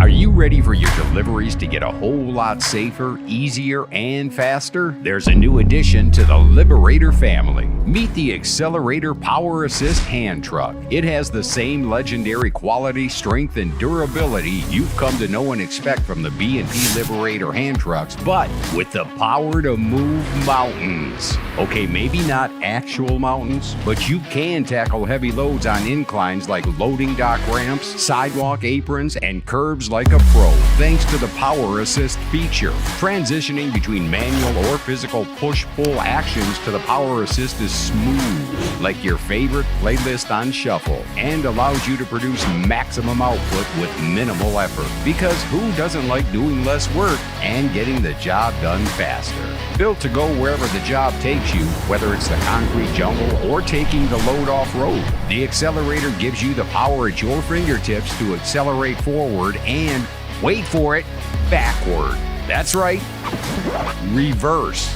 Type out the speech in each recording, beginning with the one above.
Are you ready for your deliveries to get a whole lot safer, easier, and faster? There's a new addition to the Liberator family. Meet the XCELORATOR Power Assist Hand Truck. It has the same legendary quality, strength, and durability you've come to know and expect from the B&P Liberator hand trucks, but with the power to move mountains. Okay, maybe not actual mountains, but you can tackle heavy loads on inclines like loading dock ramps, sidewalk aprons, and curbs like a pro, thanks to the Power Assist feature. Transitioning between manual or physical push-pull actions to the Power Assist is smooth, like your favorite playlist on shuffle, and allows you to produce maximum output with minimal effort. Because who doesn't like doing less work and getting the job done faster? Built to go wherever the job takes you, whether it's the concrete jungle or taking the load off-road, the XCELORATOR gives you the power at your fingertips to accelerate forward and, wait for it, backward. That's right, reverse.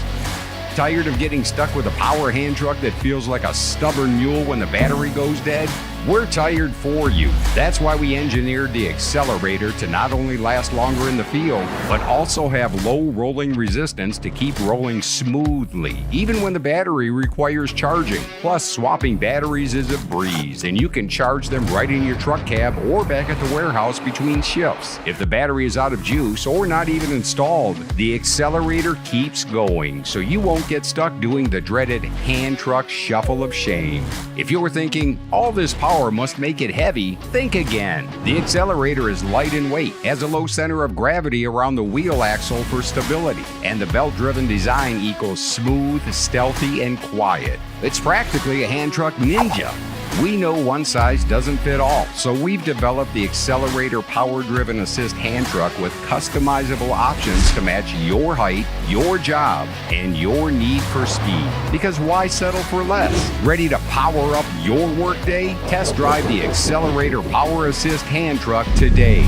Tired of getting stuck with a power hand truck that feels like a stubborn mule when the battery goes dead? We're tired for you. That's why we engineered the XCELORATOR to not only last longer in the field, but also have low rolling resistance to keep rolling smoothly, even when the battery requires charging. Plus, swapping batteries is a breeze, and you can charge them right in your truck cab or back at the warehouse between shifts. If the battery is out of juice or not even installed, the XCELORATOR keeps going, so you won't get stuck doing the dreaded hand truck shuffle of shame. If you're thinking, all this power must make it heavy, think again. The XCELORATOR is light in weight, has a low center of gravity around the wheel axle for stability, and the belt-driven design equals smooth, stealthy, and quiet. It's practically a hand truck ninja. We know one size doesn't fit all, so we've developed the XCELORATOR Power-Driven Assist hand truck with customizable options to match your height, your job, and your need for speed. Because why settle for less? Ready to power up your workday? Test drive the XCELORATOR Power Assist hand truck today.